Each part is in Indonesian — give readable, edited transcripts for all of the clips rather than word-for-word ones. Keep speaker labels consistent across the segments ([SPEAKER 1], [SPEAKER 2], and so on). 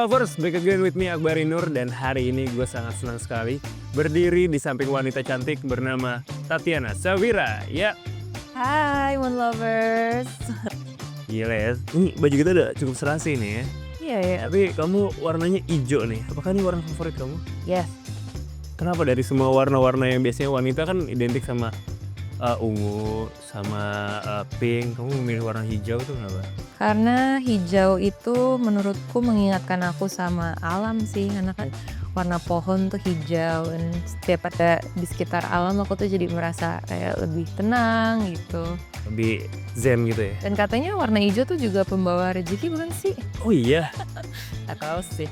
[SPEAKER 1] Lovers, back again with me Akbari Nur. Dan hari ini gue sangat senang sekali berdiri di samping wanita cantik bernama Tatiana Safira. Ya.
[SPEAKER 2] Hai Moon Lovers.
[SPEAKER 1] Gila ya, ini baju kita udah cukup serasi nih ya.
[SPEAKER 2] Iya ya.
[SPEAKER 1] Tapi kamu warnanya hijau nih, apakah ini warna favorit kamu?
[SPEAKER 2] Yes.
[SPEAKER 1] Kenapa dari semua warna-warna yang biasanya wanita kan identik sama ungu, sama pink, kamu memilih warna hijau tuh kenapa?
[SPEAKER 2] Karena hijau itu menurutku mengingatkan aku sama alam sih. Karena kan warna pohon tuh hijau. Dan setiap ada di sekitar alam aku tuh jadi merasa kayak lebih tenang gitu.
[SPEAKER 1] Lebih zen gitu ya?
[SPEAKER 2] Dan katanya warna hijau tuh juga pembawa rezeki bukan sih?
[SPEAKER 1] Oh iya?
[SPEAKER 2] Gak tahu sih.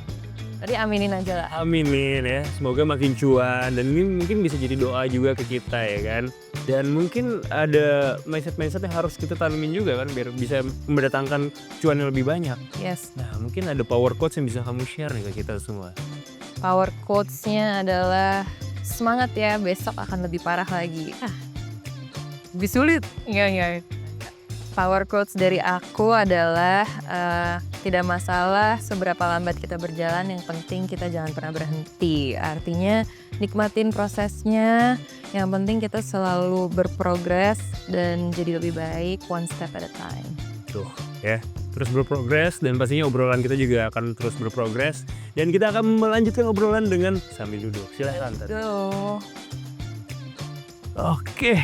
[SPEAKER 2] Tadi aminin aja lah.
[SPEAKER 1] Aminin ya, semoga makin cuan. Dan ini mungkin bisa jadi doa juga ke kita ya kan. Dan mungkin ada mindset-mindset yang harus kita tanemin juga kan, biar bisa mendatangkan cuan yang lebih banyak.
[SPEAKER 2] Yes.
[SPEAKER 1] Nah mungkin ada power quotes yang bisa kamu share nih ke kita semua.
[SPEAKER 2] Power quotes-nya adalah semangat ya, besok akan lebih parah lagi. Lebih sulit. Enggak. Power quotes dari aku adalah tidak masalah seberapa lambat kita berjalan, yang penting kita jangan pernah berhenti. Artinya nikmatin prosesnya, yang penting kita selalu berprogres dan jadi lebih baik one step at a time.
[SPEAKER 1] Tuh ya, terus berprogres dan pastinya obrolan kita juga akan terus berprogres. Dan kita akan melanjutkan obrolan dengan sambil duduk. Silahkan Tati.
[SPEAKER 2] Go.
[SPEAKER 1] Oke.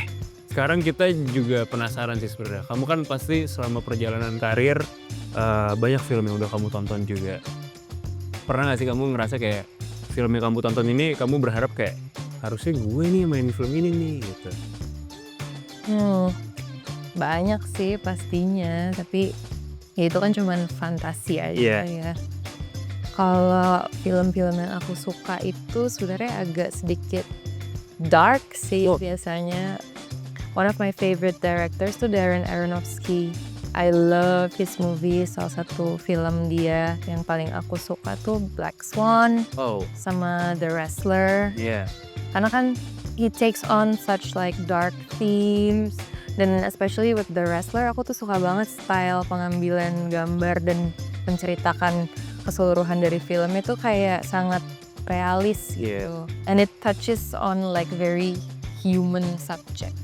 [SPEAKER 1] Sekarang kita juga penasaran sih sebenarnya. Kamu kan pasti selama perjalanan karir banyak film yang udah kamu tonton juga. Pernah gak sih kamu ngerasa kayak film yang kamu tonton ini kamu berharap kayak harusnya gue nih main film ini nih gitu?
[SPEAKER 2] Banyak sih pastinya, tapi ya itu kan cuman fantasi aja ya. Kalau film-film yang aku suka itu sebenarnya agak sedikit dark sih biasanya. One of my favorite directors tuh Darren Aronofsky. I love his movies. Salah satu film dia yang paling aku suka tuh Black Swan sama The Wrestler. Karena kan he takes on such like dark themes. Dan especially with The Wrestler, aku tuh suka banget style pengambilan gambar dan menceritakan keseluruhan dari film itu kayak sangat realis gitu. And it touches on like very human subjects.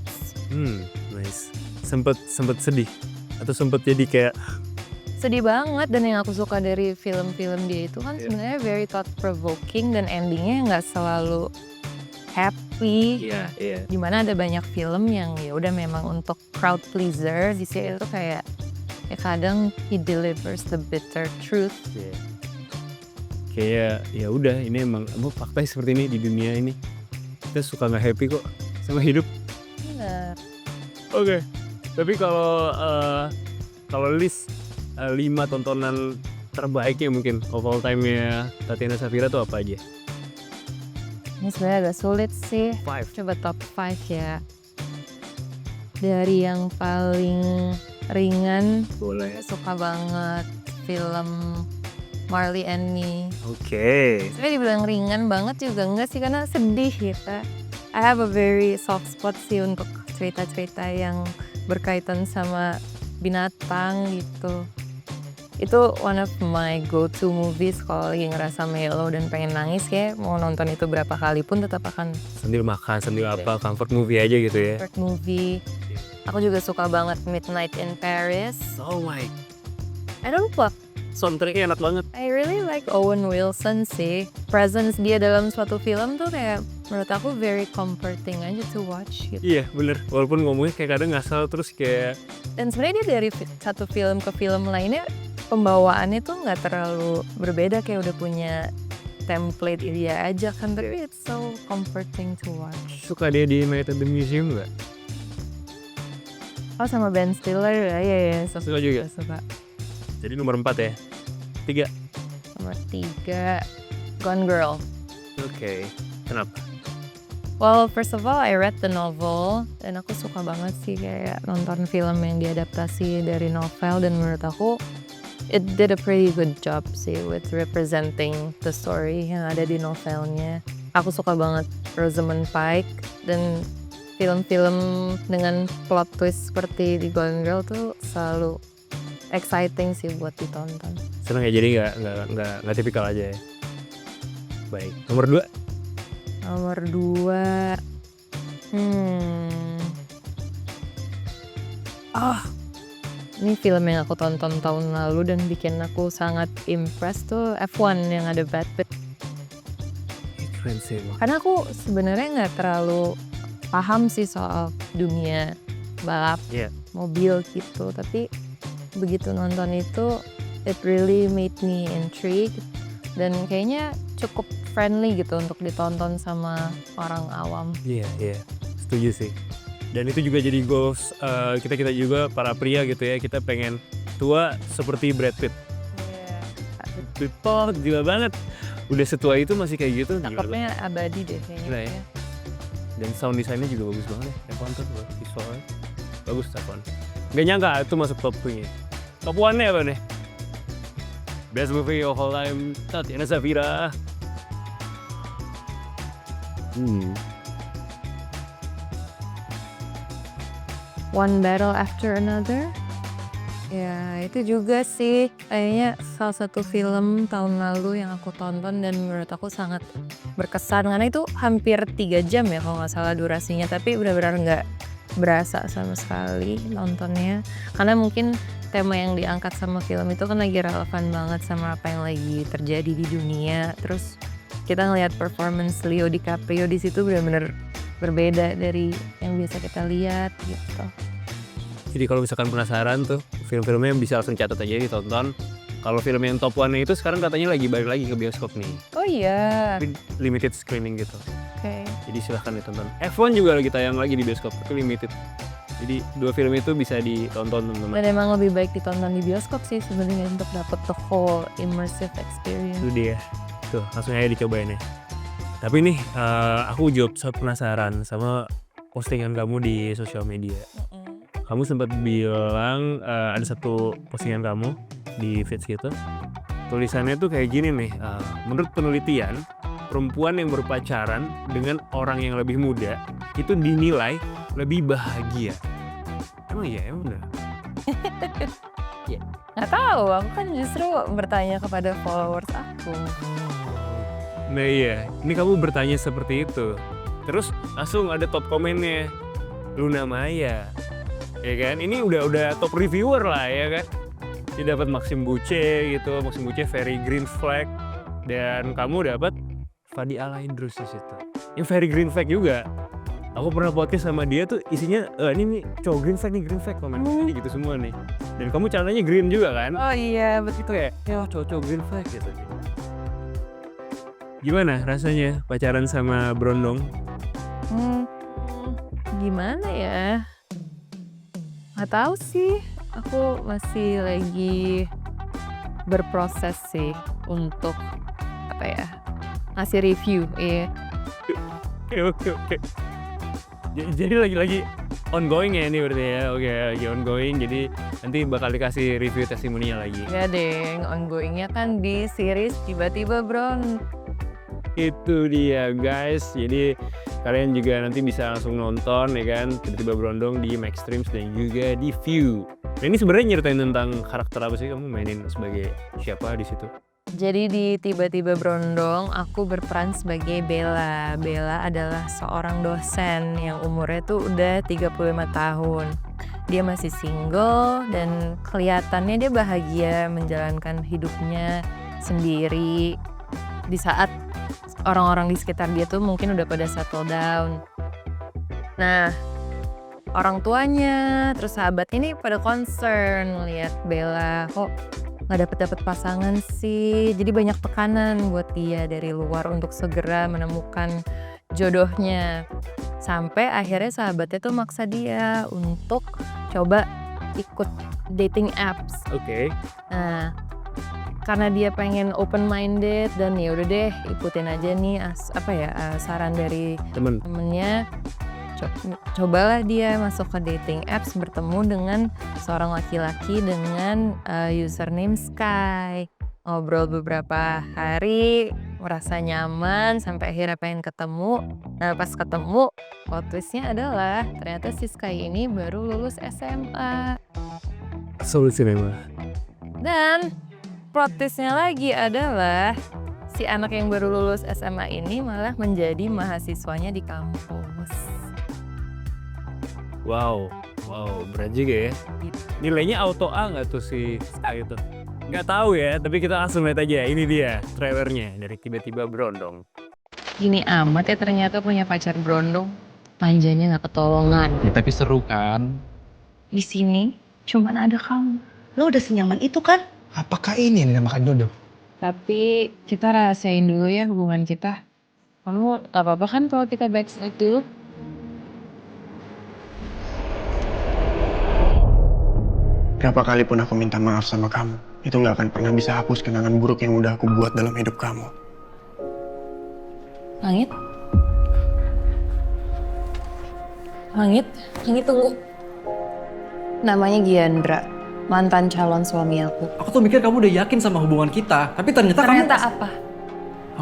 [SPEAKER 1] Nice. Sempet sedih atau sempet jadi kayak
[SPEAKER 2] sedih banget. Dan yang aku suka dari film-film dia itu kan sebenarnya very thought provoking dan endingnya nggak selalu happy. Dimana ada banyak film yang ya udah memang untuk crowd pleaser, di sini itu kayak ya kadang he delivers the bitter truth.
[SPEAKER 1] Kayak ya udah ini emang fakta seperti ini di dunia ini. Kita suka nggak happy kok sama hidup. Oke. Tapi kalau list 5 tontonan terbaiknya mungkin of all time-nya Tatiana Safira tuh apa aja?
[SPEAKER 2] Ini sebenarnya agak sulit sih.
[SPEAKER 1] 5.
[SPEAKER 2] Coba top 5 ya. Dari yang paling ringan,
[SPEAKER 1] boleh.
[SPEAKER 2] Suka banget film Marley and Me.
[SPEAKER 1] Oke.
[SPEAKER 2] Sebenarnya dibilang ringan banget juga enggak sih, karena sedih gitu. I have a very soft spot sih untuk cerita-cerita yang berkaitan sama binatang gitu. Itu one of my go-to movies kalau lagi ngerasa mellow dan pengen nangis, kayak mau nonton itu berapa kali pun tetap akan
[SPEAKER 1] Sambil makan, sambil apa, comfort movie aja gitu ya.
[SPEAKER 2] comfort movie. Aku juga suka banget Midnight in Paris.
[SPEAKER 1] Oh my.
[SPEAKER 2] I don't know,
[SPEAKER 1] Soundtracknya enak banget.
[SPEAKER 2] I really like Owen Wilson sih. Presence dia dalam suatu film tuh kayak menurut aku very comforting aja to watch gitu.
[SPEAKER 1] Iya bener, walaupun ngomongnya kayak kadang ngasal terus kayak.
[SPEAKER 2] Dan sebenarnya dia dari satu film ke film lainnya pembawaannya tuh nggak terlalu berbeda, kayak udah punya template dia aja kan, tapi it's so comforting to watch.
[SPEAKER 1] Suka dia di Night at the Museum gak?
[SPEAKER 2] Oh sama Ben Stiller ya,
[SPEAKER 1] Suka juga?
[SPEAKER 2] Suka.
[SPEAKER 1] Jadi nomor 4 ya? 3?
[SPEAKER 2] Nomor 3, Gone Girl.
[SPEAKER 1] Oke. Kenapa?
[SPEAKER 2] Well, first of all, I read the novel dan aku suka banget sih kayak nonton film yang diadaptasi dari novel, dan menurut aku it did a pretty good job sih with representing the story yang ada di novelnya. Aku suka banget Rosamund Pike, dan film-film dengan plot twist seperti di Gone Girl tuh selalu exciting sih buat ditonton.
[SPEAKER 1] seneng ya, jadi nggak tipikal aja ya. Baik, nomor 2.
[SPEAKER 2] Nomor 2, ini film yang aku tonton tahun lalu dan bikin aku sangat impressed tuh F1 yang ada Brad Pitt.
[SPEAKER 1] Keren sih emang.
[SPEAKER 2] Karena aku sebenarnya nggak terlalu paham sih soal dunia balap mobil gitu, tapi begitu nonton itu it really made me intrigued dan kayaknya cukup friendly gitu untuk ditonton sama orang awam.
[SPEAKER 1] Iya, setuju sih. Dan itu juga jadi goals kita juga para pria gitu ya, kita pengen tua seperti Brad Pitt. Pitt gila banget. Udah setua itu masih kayak gitu.
[SPEAKER 2] Cakepnya abadi deh kayaknya.
[SPEAKER 1] Gila ya. Dan sound design-nya juga bagus banget ya. F1 tuh visualnya bagus F1. Gak nyangka itu masuk top 3. Top 1-nya apa nih? Best movie of all time, Tatiana Safira.
[SPEAKER 2] One Battle After Another. Ya itu juga sih kayaknya salah satu film tahun lalu yang aku tonton dan menurut aku sangat berkesan karena itu hampir 3 jam ya kalau nggak salah durasinya, tapi benar-benar nggak berasa sama sekali nontonnya karena mungkin tema yang diangkat sama film itu kan lagi relevan banget sama apa yang lagi terjadi di dunia. Terus kita ngelihat performance Leo DiCaprio di situ benar-benar berbeda dari yang biasa kita lihat gitu.
[SPEAKER 1] Jadi kalau misalkan penasaran tuh film-filmnya bisa langsung catat aja ditonton. Kalau film yang top 1 itu sekarang katanya lagi balik lagi ke bioskop nih.
[SPEAKER 2] Oh iya.
[SPEAKER 1] Tapi limited screening gitu.
[SPEAKER 2] Oke.
[SPEAKER 1] Jadi silahkan ditonton. F1 juga lagi tayang lagi di bioskop tapi limited. Jadi 2 film itu bisa ditonton teman-teman.
[SPEAKER 2] Dan emang lebih baik ditonton di bioskop sih sebenarnya untuk dapet the whole immersive experience.
[SPEAKER 1] Itu dia. Tuh langsung aja dicobain ya. Tapi nih aku jawab penasaran sama postingan kamu di sosial media. Kamu sempat bilang ada satu postingan kamu di feeds gitu. Tulisannya tuh kayak gini nih, menurut penelitian perempuan yang berpacaran dengan orang yang lebih muda itu dinilai lebih bahagia. Emang iya, emang bener?
[SPEAKER 2] Ya, nggak tahu, aku kan justru bertanya kepada followers aku.
[SPEAKER 1] Nah iya, ini kamu bertanya seperti itu. Terus langsung ada top komennya, Luna Maya. Ya kan, ini udah top reviewer lah ya kan. Dia dapat Maxim Buce gitu, Maxim Buce Very Green Flag, dan kamu dapat Fadi Alaidrus di situ. Yang Very Green Flag juga. Aku pernah podcast sama dia tuh isinya ini nih cowok green flag nih, green flag komen gitu semua nih. Dan kamu celananya green juga kan?
[SPEAKER 2] Oh iya, betul
[SPEAKER 1] ya. Ya cowok green flag gitu. Gimana rasanya pacaran sama Brondong?
[SPEAKER 2] Gimana ya? Nggak tahu sih, aku masih lagi berproses sih untuk ngasih review.
[SPEAKER 1] Oke. Jadi lagi ongoing ya ini berarti ya. Oke, lagi ongoing, jadi nanti bakal dikasih review testimonial lagi.
[SPEAKER 2] Ya deh, ongoingnya kan di series Tiba-Tiba Bron.
[SPEAKER 1] Itu dia guys, jadi kalian juga nanti bisa langsung nonton ya kan, Tiba-Tiba Brondong di Maxstreams dan juga di View. Nah ini sebenarnya nyeritain tentang karakter apa sih, kamu mainin sebagai siapa di situ?
[SPEAKER 2] Jadi di Tiba-Tiba Brondong aku berperan sebagai Bella. Bella adalah seorang dosen yang umurnya tuh udah 35 tahun. Dia masih single dan kelihatannya dia bahagia menjalankan hidupnya sendiri di saat orang-orang di sekitar dia tuh mungkin udah pada settle down. Nah, orang tuanya terus sahabatnya ini pada concern lihat Bella kok nggak dapet pasangan sih. Jadi banyak tekanan buat dia dari luar untuk segera menemukan jodohnya. Sampai akhirnya sahabatnya tuh maksa dia untuk coba ikut dating apps.
[SPEAKER 1] Oke.
[SPEAKER 2] Nah, karena dia pengen open minded dan ya udah deh ikutin aja nih saran dari temennya. Cobalah dia masuk ke dating apps, bertemu dengan seorang laki-laki dengan username Sky. Ngobrol beberapa hari, merasa nyaman sampai akhirnya pengen ketemu. Nah pas ketemu, plot twistnya adalah ternyata si Sky ini baru lulus SMA.
[SPEAKER 1] Solusi memang.
[SPEAKER 2] Dan plot twist-nya lagi adalah si anak yang baru lulus SMA ini malah menjadi mahasiswanya di kampus.
[SPEAKER 1] Wow, berat juga ya. Nilainya auto A nggak tuh si Sky itu? Nggak tahu ya, tapi kita langsung lihat aja. Ini dia trailernya dari Tiba-Tiba Berondong.
[SPEAKER 2] Gini amat ya ternyata punya pacar berondong. Manjanya nggak ketolongan.
[SPEAKER 3] Ya, tapi seru kan?
[SPEAKER 2] Di sini cuman ada kamu.
[SPEAKER 4] Lo udah senyaman itu kan?
[SPEAKER 3] Apakah ini yang dinamakan jodoh?
[SPEAKER 2] Tapi kita rahasiain dulu ya hubungan kita. Kamu gak apa-apa kan kalau kita backstreet dulu?
[SPEAKER 5] Berapa kali pun aku minta maaf sama kamu, itu gak akan pernah bisa hapus kenangan buruk yang udah aku buat dalam hidup kamu.
[SPEAKER 2] Langit? Langit tunggu. Namanya Giandra, mantan calon suami aku.
[SPEAKER 6] Aku tuh mikir kamu udah yakin sama hubungan kita, tapi ternyata kamu...
[SPEAKER 2] apa?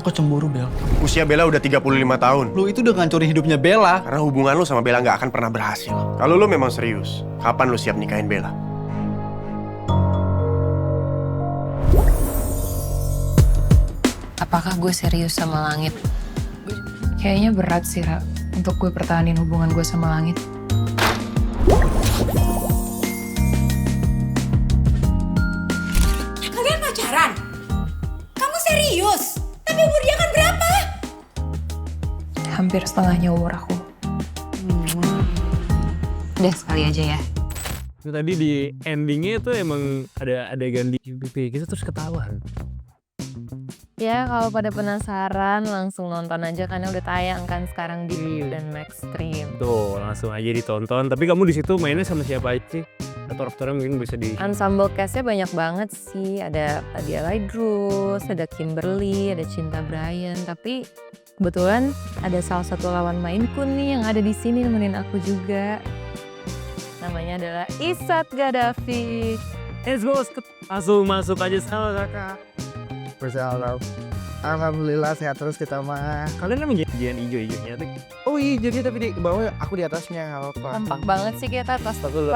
[SPEAKER 6] Aku cemburu, Bel.
[SPEAKER 5] Usia Bella udah 35 tahun.
[SPEAKER 6] Lu itu udah ngancurin hidupnya Bella.
[SPEAKER 5] Karena hubungan lu sama Bella gak akan pernah berhasil. Kalau lu memang serius, kapan lu siap nikahin Bella?
[SPEAKER 2] Apakah gue serius sama Langit? Kayaknya berat sih, Ra, untuk gue pertahanin hubungan gue sama Langit.
[SPEAKER 4] Kalian pacaran? Kamu serius? Tapi umur dia kan berapa?
[SPEAKER 2] Hampir setengahnya umur aku. Udah sekali aja ya.
[SPEAKER 1] Itu tadi di endingnya tuh emang ada adegan di UBP, kita terus ketahuan.
[SPEAKER 2] Ya kalau pada penasaran langsung nonton aja karena udah tayang kan sekarang di View dan Maxstream.
[SPEAKER 1] Tuh langsung aja ditonton. Tapi kamu di situ mainnya sama siapa aja sih? Atau aktornya mungkin bisa di...
[SPEAKER 2] Ensemble cast-nya banyak banget sih. Ada Adia Laidrus, ada Kimberly, ada Cinta Brian. Tapi kebetulan ada salah satu lawan mainku nih yang ada di sini nemenin aku juga. Namanya adalah Isat Gaddafi.
[SPEAKER 1] Langsung masuk aja sama kakak.
[SPEAKER 3] Alhamdulillah sehat terus kita mah.
[SPEAKER 1] Kalian emang janjian hijau-hijaunya tuh.
[SPEAKER 3] Oh iya, jadi tapi di bawah aku di atasnya, gak apa-apa.
[SPEAKER 2] Tampak banget sih kita atas dulu.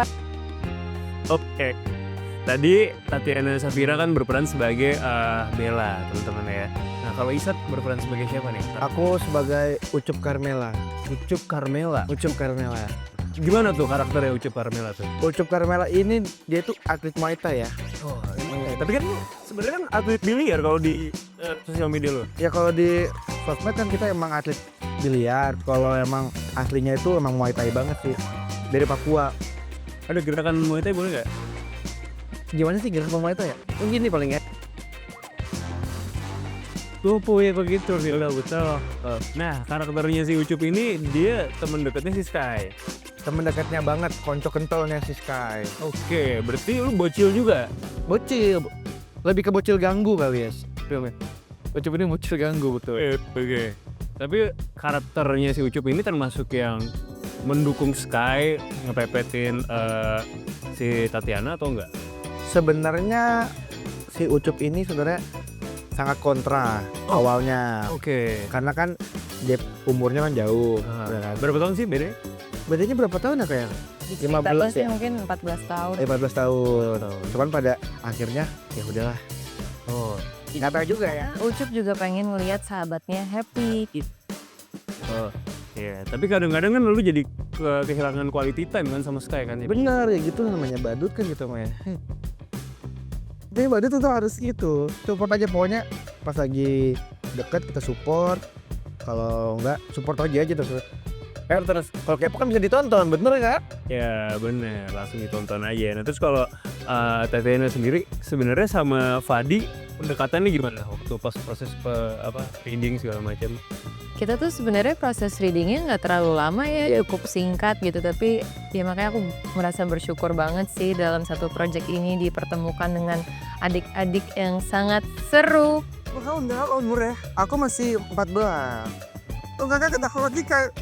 [SPEAKER 1] Oke. Tadi Tatiana Safira kan berperan sebagai Bella, teman-teman ya. Nah, kalau Isat berperan sebagai siapa nih?
[SPEAKER 3] Aku sebagai Ucup Carmela.
[SPEAKER 1] Ucup Carmela.
[SPEAKER 3] Ucup Carmela.
[SPEAKER 1] Gimana tuh karakternya Ucup Carmela tuh?
[SPEAKER 3] Ucup Carmela ini dia tuh atlet Muay Thai ya.
[SPEAKER 1] Oh, iya. Tapi kan sebenarnya kan atlet biliar kalau di sosial media lo.
[SPEAKER 3] Ya kalau di sosmed kan kita emang atlet biliar. Kalau emang aslinya itu emang Muay Thai banget sih. Dari Papua.
[SPEAKER 1] Ada gerakan Muay Thai boleh nggak?
[SPEAKER 3] Gimana sih gerakan Muay Thai ya? Gini paling ya.
[SPEAKER 1] Tuh ya begitu sih lo betul. Nah karakternya si Ucup ini dia teman dekatnya si Sky.
[SPEAKER 3] Temen dekatnya banget, konco kentolnya si Sky.
[SPEAKER 1] Oke, berarti lu bocil juga.
[SPEAKER 3] Bocil. Lebih ke bocil ganggu kali ya filmnya. Ucup ini bocil ganggu betul.
[SPEAKER 1] Oke. Tapi karakternya si Ucup ini termasuk yang mendukung Sky ngepepetin si Tatiana atau enggak?
[SPEAKER 3] Sebenarnya si Ucup ini sebenarnya sangat kontra awalnya.
[SPEAKER 1] Oke.
[SPEAKER 3] Karena kan dia umurnya kan jauh. Ya kan?
[SPEAKER 1] Berapa tahun sih bedanya?
[SPEAKER 3] Bedanya berapa tahun ya kayak? 15 ya?
[SPEAKER 2] Mungkin 14 tahun.
[SPEAKER 3] 14 tahun. Cuman pada akhirnya ya udahlah.
[SPEAKER 1] Oh.
[SPEAKER 3] Nggak tahu juga ya.
[SPEAKER 2] Ucup juga pengen ngelihat sahabatnya happy.
[SPEAKER 1] Oh. Iya, tapi kadang-kadang kan lu jadi kehilangan quality time kan sama Sky kan ya.
[SPEAKER 3] Benar ya gitu namanya badut kan gitu mah ya. Tapi badut tuh harus gitu. Support aja pokoknya pas lagi deket kita support. Kalau enggak support aja terus. Terus kalau kepo kan bisa ditonton, bener kan?
[SPEAKER 1] Ya bener, langsung ditonton aja. Nah terus kalau Tatiana sendiri sebenarnya sama Fadi pendekatannya gimana waktu pas proses reading segala macam?
[SPEAKER 2] Kita tuh sebenarnya proses readingnya nggak terlalu lama ya, cukup singkat gitu. Tapi ya makanya aku merasa bersyukur banget sih dalam satu project ini dipertemukan dengan adik-adik yang sangat seru.
[SPEAKER 3] Kau enggak umur ya? Aku masih 14. Oh kakak kena logika.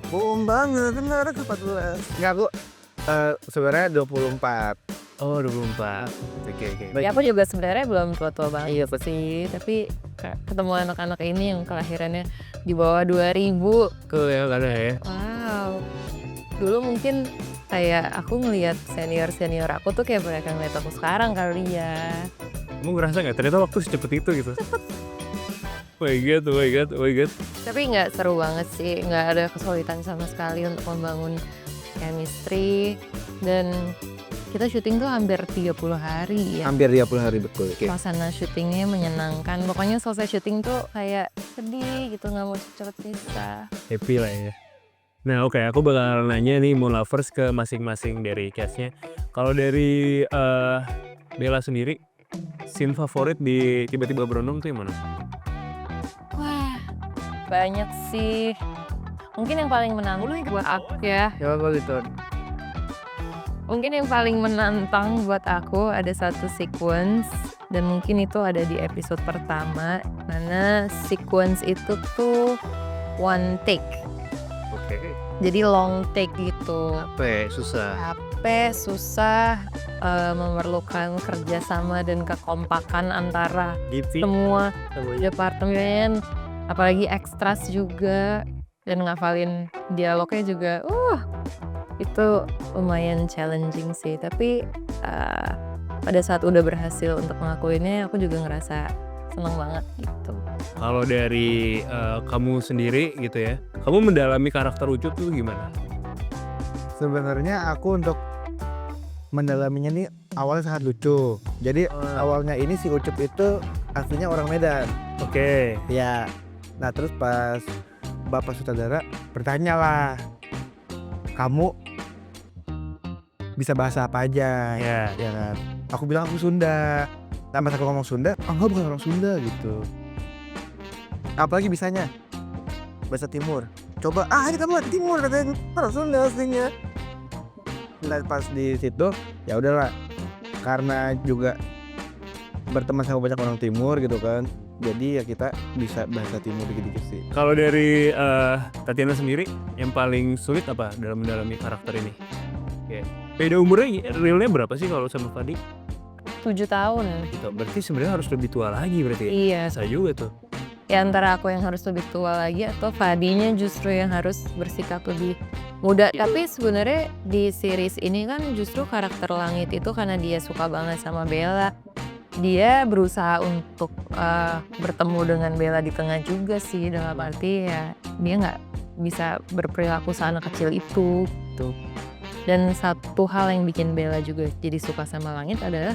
[SPEAKER 3] Bohong banget, bener aku 14. Enggak, aku sebenarnya 24.
[SPEAKER 1] Oh 24. Oke.
[SPEAKER 2] Ya aku juga sebenarnya belum tua-tua banget sih. Tapi ketemu anak-anak ini yang kelahirannya di bawah 2000.
[SPEAKER 1] Cool ya karena ya.
[SPEAKER 2] Wow. Dulu mungkin kayak aku ngelihat senior-senior aku tuh kayak mereka ngeliat aku sekarang kali ya.
[SPEAKER 1] Kamu ngerasa nggak ternyata waktu secepat itu gitu? Oh my god, oh my god, oh my god.
[SPEAKER 2] Tapi nggak seru banget sih, nggak ada kesulitan sama sekali untuk membangun chemistry. Dan kita syuting tuh hampir 30 hari ya.
[SPEAKER 3] Hampir 30 hari betul.
[SPEAKER 2] Suasana syutingnya menyenangkan. Pokoknya selesai syuting tuh kayak sedih gitu, nggak mau cepet pisah.
[SPEAKER 1] Happy lah ya. Nah oke, aku bakal nanya nih Moon Lovers ke masing-masing dari castnya. Kalau dari Bella sendiri, scene favorit di Tiba-Tiba Berondong tuh yang mana?
[SPEAKER 2] Wah, banyak sih. Mungkin yang paling menantang buat aku ya.
[SPEAKER 3] Coba gitu.
[SPEAKER 2] Mungkin yang paling menantang buat aku ada satu sequence, dan mungkin itu ada di episode pertama, mana sequence itu tuh one take.
[SPEAKER 1] Oke.
[SPEAKER 2] Jadi long take gitu.
[SPEAKER 3] Susah.
[SPEAKER 2] Capek, susah, memerlukan kerjasama dan kekompakan antara
[SPEAKER 1] Gitu.
[SPEAKER 2] semua departemen, apalagi extras juga, dan ngafalin dialognya juga. Itu lumayan challenging sih, tapi pada saat udah berhasil untuk ngelakuinnya, aku juga ngerasa seneng banget gitu.
[SPEAKER 1] Kalau dari kamu sendiri gitu ya, kamu mendalami karakter Ucup tuh gimana?
[SPEAKER 3] Sebenarnya aku untuk mendalaminya nih awalnya sangat lucu. Jadi awalnya ini si Ucup itu aslinya orang Medan.
[SPEAKER 1] Oke.
[SPEAKER 3] Ya. Nah terus pas Bapak Sutradara bertanya lah, kamu bisa bahasa apa aja?
[SPEAKER 1] Ya.
[SPEAKER 3] Ya kan. Aku bilang aku Sunda. Nah pas aku ngomong Sunda, enggak bukan orang Sunda gitu. Apalagi bisanya bahasa Timur. Coba, ini kamu orang Timur katanya, orang Sunda aslinya. Nah pas di situ ya udahlah, karena juga berteman sama banyak orang Timur gitu kan, jadi ya kita bisa bahasa Timur dikit-dikit sih.
[SPEAKER 1] Kalau dari Tatiana sendiri, yang paling sulit apa dalam mendalami karakter ini? Oke. Beda umurnya realnya berapa sih kalau sama Fadi?
[SPEAKER 2] 7 tahun.
[SPEAKER 1] Gitu. Berarti sebenarnya harus lebih tua lagi berarti ya?
[SPEAKER 2] Iya.
[SPEAKER 1] Bisa juga tuh.
[SPEAKER 2] Ya antara aku yang harus lebih tua lagi atau Fadinya justru yang harus bersikap lebih muda. Tapi sebenarnya di series ini kan justru karakter Langit itu karena dia suka banget sama Bella, dia berusaha untuk bertemu dengan Bella di tengah juga sih, dalam arti ya dia nggak bisa berperilaku seanak kecil itu gitu. Dan satu hal yang bikin Bella juga jadi suka sama Langit adalah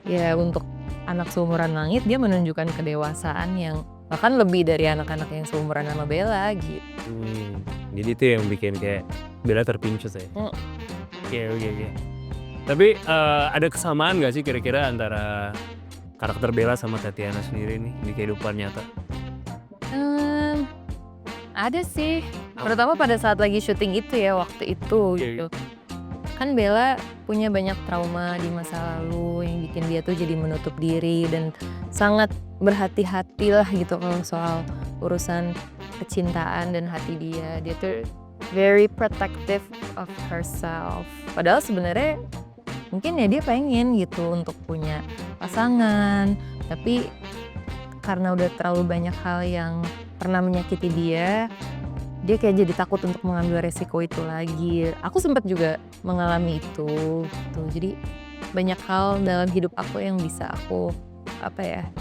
[SPEAKER 2] ya untuk anak seumuran Langit dia menunjukkan kedewasaan yang bahkan lebih dari anak-anak yang seumuran sama Bella gitu.
[SPEAKER 1] Jadi itu yang bikin kayak Bella terpincut ya? Oke. Tapi ada kesamaan gak sih kira-kira antara karakter Bella sama Tatiana sendiri nih di kehidupan nyata?
[SPEAKER 2] Ada sih, terutama pada saat lagi syuting itu ya, waktu itu gitu. Kan Bella punya banyak trauma di masa lalu yang bikin dia tuh jadi menutup diri dan sangat berhati-hati lah gitu kalau soal urusan kecintaan dan hati dia. Dia tuh very protective of herself. Padahal sebenarnya mungkin ya dia pengen gitu untuk punya pasangan, tapi karena udah terlalu banyak hal yang pernah menyakiti dia kayak jadi takut untuk mengambil resiko itu lagi. Aku sempat juga mengalami itu gitu. Jadi banyak hal dalam hidup aku yang bisa aku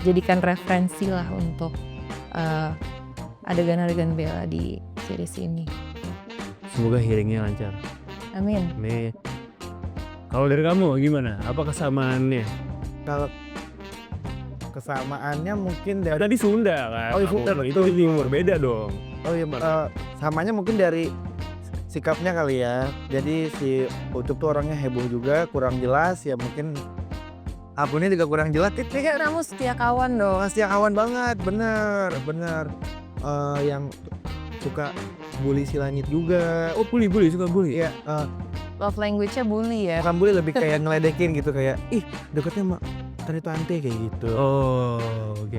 [SPEAKER 2] jadikan referensi lah untuk adegan-adegan Bella di series ini.
[SPEAKER 1] Semoga healingnya lancar.
[SPEAKER 2] Amin.
[SPEAKER 1] Kalau dari kamu gimana? Apa kesamaannya?
[SPEAKER 3] Kalau kesamaannya mungkin dari
[SPEAKER 1] Tadi Sunda kan?
[SPEAKER 3] Oh, iya, Sunda.
[SPEAKER 1] Itu timur, beda dong.
[SPEAKER 3] samanya mungkin dari sikapnya kali ya. Jadi si Ucup tuh orangnya heboh juga, kurang jelas ya, mungkin akunnya juga kurang jelas.
[SPEAKER 2] Kayak kamu setia kawan dong.
[SPEAKER 3] Setia kawan banget, bener. Yang suka bully si Langit juga.
[SPEAKER 1] Oh bully, suka bully?
[SPEAKER 3] Iya,
[SPEAKER 2] Love language-nya bully ya.
[SPEAKER 3] bukan bully, lebih kayak ngeledekin gitu, kayak ih deketnya sama Tante kayak gitu.
[SPEAKER 1] Oh, oke.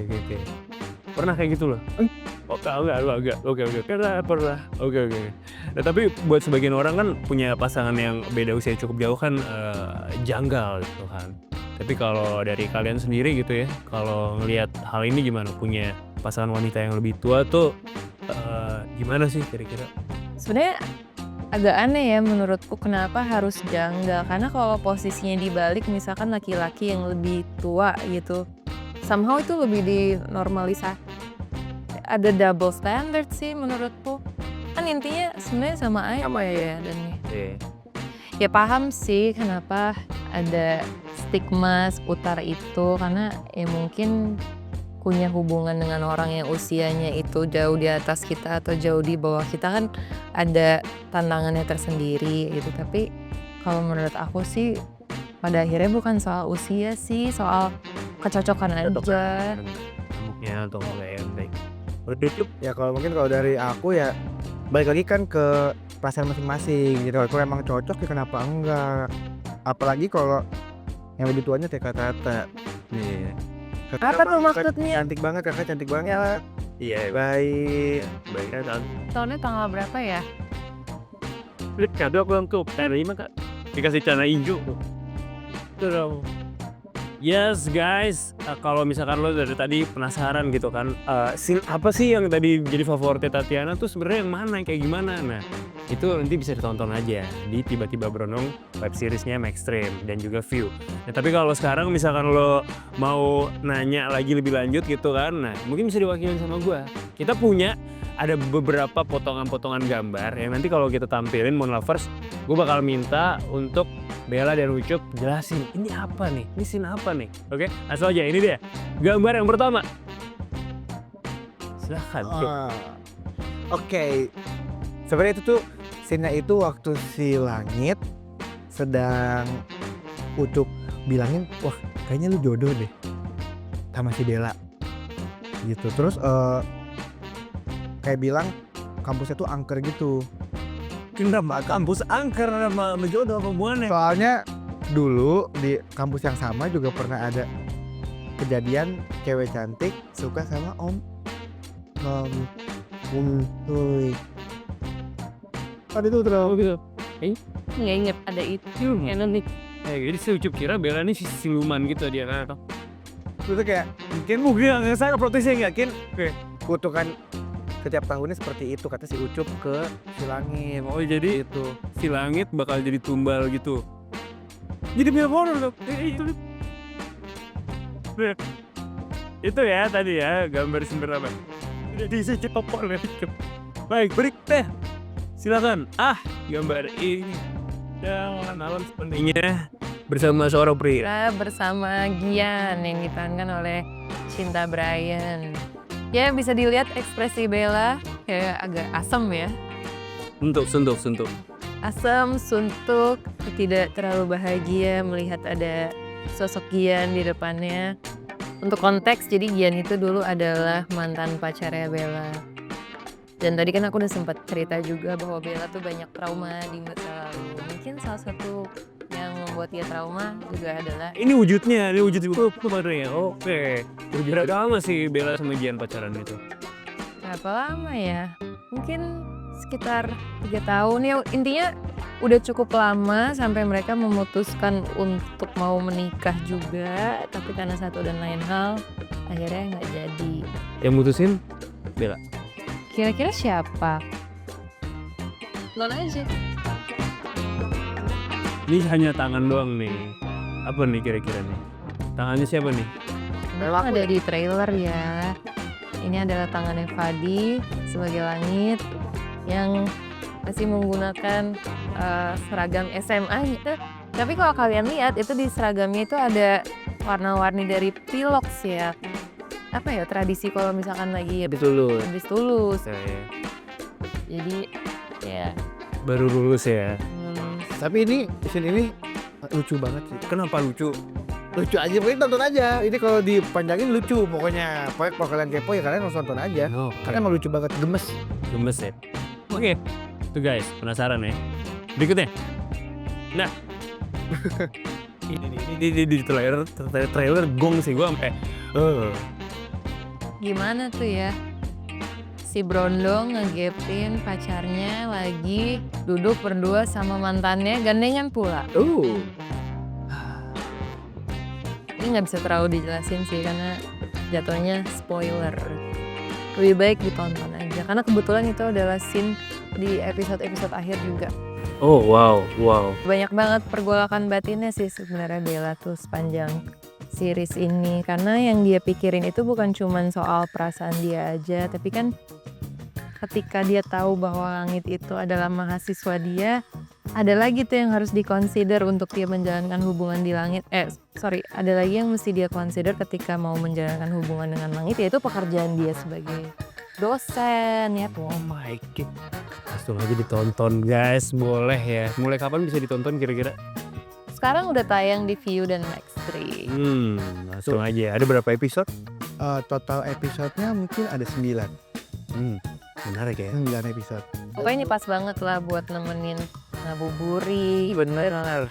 [SPEAKER 1] Pernah kayak gitu loh? Oh, enggak. Oke. Pernah. Oke. Nah, tapi buat sebagian orang kan punya pasangan yang beda usia cukup jauh kan janggal gitu kan. Tapi kalau dari kalian sendiri gitu ya, kalau ngelihat hal ini gimana? Punya pasangan wanita yang lebih tua tuh gimana sih kira-kira?
[SPEAKER 2] Sebenarnya agak aneh ya menurutku, kenapa harus janggal, karena kalau posisinya dibalik misalkan laki-laki yang lebih tua gitu somehow itu lebih dinormalisasi. Ada double standard sih menurutku. Kan intinya sebenarnya sama aja ya dan ya paham sih kenapa ada stigma seputar itu karena ya mungkin punya hubungan dengan orang yang usianya itu jauh di atas kita atau jauh di bawah kita kan ada tantangannya tersendiri gitu. Tapi kalau menurut aku sih pada akhirnya bukan soal usia sih, soal kecocokan aja.
[SPEAKER 1] Nyamuknya atau enggak yang baik.
[SPEAKER 3] Ya kalau mungkin kalau dari aku ya balik lagi kan ke perasaan masing-masing gitu. Kalau emang cocok ya kenapa enggak? Apalagi kalau yang lebih tuanya kayak Tata.
[SPEAKER 1] Iya.
[SPEAKER 2] Apa tuh maksudnya?
[SPEAKER 3] Cantik banget, kakak cantik banget.
[SPEAKER 1] Iya,
[SPEAKER 3] Baik.
[SPEAKER 1] baiknya
[SPEAKER 2] Tahunnya tanggal berapa ya?
[SPEAKER 1] kado aku lengkap. Terima Kak. Dikasih celana hijau. Itu dong. Yes guys, kalau misalkan lo dari tadi penasaran gitu kan, scene apa sih yang tadi jadi favoritnya Tatiana tuh sebenarnya yang mana, kayak gimana? Nah, itu nanti bisa ditonton aja di Tiba-Tiba Berenung web seriesnya Maxstream dan juga View. Nah, tapi kalau sekarang misalkan lo mau nanya lagi lebih lanjut gitu kan, nah mungkin bisa diwakilin sama gue. Kita punya ada beberapa potongan-potongan gambar yang nanti kalau kita tampilin Moon Lovers, gue bakal minta untuk Bella dan Ucup jelasin ini apa nih, ini scene apa nih. Oke, langsung aja, ini dia gambar yang pertama. Silahkan.
[SPEAKER 3] Oke. Sebenarnya itu tuh scene-nya itu waktu si Langit sedang Ucup bilangin, wah kayaknya lu jodoh deh sama si Bella gitu. Terus kayak bilang kampusnya tuh angker gitu.
[SPEAKER 1] Kenapa kampus angker sama jodoh apa hubungannya?
[SPEAKER 3] Soalnya dulu di kampus yang sama juga pernah ada kejadian cewek cantik suka sama Om Tuy. Tadi tuh terlalu
[SPEAKER 1] gitu.
[SPEAKER 2] Nggak inget ada itu. Enak nih.
[SPEAKER 1] Jadi si Ucup kira Bella ini siluman gitu dia kan.
[SPEAKER 3] Terus kayak mungkin saya protesnya yakin kutukan setiap tahunnya seperti itu kata si Ucup ke si Langit.
[SPEAKER 1] Oh jadi itu si Langit bakal jadi tumbal gitu. Jadi biar horor tuh. Itu ya tadi ya gambar sumber apa? Jadi si cepopol ya. Baik, break teh. Silakan. Gambar ini. Dan malam sepentingnya bersama seorang pria.
[SPEAKER 2] Bersama Gian yang diperankan oleh Cinta Brian. Ya bisa dilihat ekspresi Bella kayak agak asem ya.
[SPEAKER 1] Suntuk.
[SPEAKER 2] Asem, suntuk, tidak terlalu bahagia melihat ada sosok Gian di depannya. Untuk konteks, jadi Gian itu dulu adalah mantan pacarnya Bella. Dan tadi kan aku udah sempat cerita juga bahwa Bella tuh banyak trauma di masa lalu. Mungkin salah satu yang membuat dia trauma juga adalah
[SPEAKER 1] Ini wujudnya, ini wujud itu ya. Oke. Berapa lama sih Bella sama Gian pacaran itu?
[SPEAKER 2] berapa lama ya? Mungkin sekitar 3 tahun ya. Intinya udah cukup lama sampai mereka memutuskan untuk mau menikah juga. Tapi karena satu dan lain hal akhirnya nggak jadi.
[SPEAKER 1] Yang mutusin Bella.
[SPEAKER 2] Kira-kira siapa? Lo aja.
[SPEAKER 1] Ini hanya tangan doang nih. Apa nih kira-kira nih? Tangannya siapa nih?
[SPEAKER 2] Memang ada di trailer ya. Ini adalah tangannya Fadi sebagai Langit yang masih menggunakan seragam SMA gitu. Tapi kalau kalian lihat itu di seragamnya itu ada warna-warni dari Pilox ya. Apa ya tradisi kalau misalkan lagi habis lulus.
[SPEAKER 1] Ya.
[SPEAKER 2] Jadi ya
[SPEAKER 1] Baru lulus ya.
[SPEAKER 3] Tapi ini scene ini lucu banget sih.
[SPEAKER 1] Kenapa lucu?
[SPEAKER 3] Lucu aja, pokoknya tonton aja. Ini kalau dipanjangin lucu pokoknya. Pokoknya kalau kalian kepo ya kalian harus tonton aja. Karena emang lucu banget, gemes.
[SPEAKER 1] Gemes ya. Oke. Tuh guys, penasaran ya. Berikutnya. Nah. ini di trailer gong sih gua sampai
[SPEAKER 2] gimana tuh ya? Si Brondong ngegepin pacarnya lagi duduk berdua sama mantannya gandengan pula. Ini nggak bisa terlalu dijelasin sih karena jatuhnya spoiler. Lebih baik ditonton aja karena kebetulan itu adalah scene di episode akhir juga.
[SPEAKER 1] Oh wow.
[SPEAKER 2] Banyak banget pergolakan batinnya sih sebenarnya Bella tuh sepanjang series ini. Karena yang dia pikirin itu bukan cuman soal perasaan dia aja, tapi kan ketika dia tahu bahwa langit itu adalah mahasiswa dia, ada lagi tuh yang harus dikonsider untuk dia menjalankan hubungan di langit. Ada lagi yang mesti dia consider ketika mau menjalankan hubungan dengan langit, yaitu pekerjaan dia sebagai dosen ya tuh.
[SPEAKER 1] Oh my god. Langsung aja ditonton guys, boleh ya. Mulai kapan bisa ditonton kira-kira?
[SPEAKER 2] Sekarang udah tayang di View dan Maxstream.
[SPEAKER 1] Langsung aja. Ada berapa episode?
[SPEAKER 3] Total episodenya mungkin ada 9.
[SPEAKER 1] Menarik ya.
[SPEAKER 3] 9 episode.
[SPEAKER 2] Pokoknya ini pas banget lah buat nemenin ngabuburit.
[SPEAKER 1] Bener.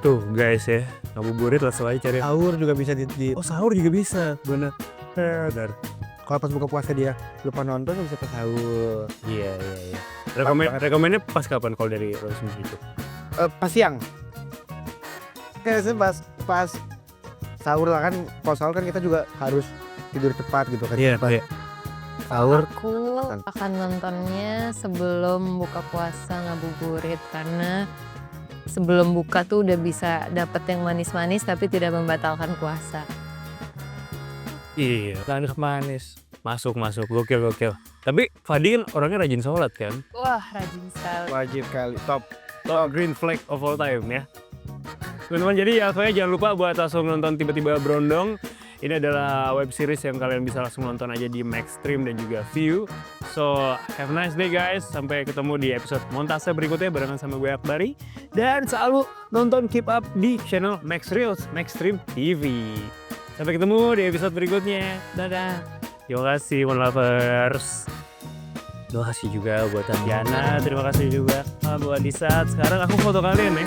[SPEAKER 1] Tuh guys ya, ngabuburit langsung aja cari.
[SPEAKER 3] Sahur juga bisa di
[SPEAKER 1] Oh sahur juga bisa, bener.
[SPEAKER 3] kalau pas buka puasa dia lupa nonton bisa pas sahur.
[SPEAKER 1] Iya. Rekomennya pas kapan kalau dari Rosmi itu?
[SPEAKER 3] Pas siang. Kayaknya pas sahur lah kan. Kalau sahur kan kita juga harus tidur cepat gitu kan.
[SPEAKER 1] Iya.
[SPEAKER 3] Sahur
[SPEAKER 2] Aku akan nontonnya sebelum buka puasa ngabuburit, karena sebelum buka tuh udah bisa dapet yang manis-manis tapi tidak membatalkan puasa.
[SPEAKER 1] Iya. Anak manis. Masuk. Gokil. Tapi Fadi kan orangnya rajin sholat kan?
[SPEAKER 2] Wah, rajin sekali.
[SPEAKER 3] wajib kali. Top.
[SPEAKER 1] Green flag of all time ya. Teman-teman, jadi ya pokoknya jangan lupa buat langsung nonton Tiba-Tiba Berondong. Ini adalah web series yang kalian bisa langsung nonton aja di Maxstream dan juga View. So, have a nice day guys. Sampai ketemu di episode montase berikutnya barengan sama gue Akbari. Dan selalu nonton Keep Up di channel Max Reels, Maxstream TV. Sampai ketemu di episode berikutnya. Dadah. Terima kasih One Lovers. Terima kasih juga buat Diana. Terima kasih juga buat Disa. Sekarang aku foto kalian ya.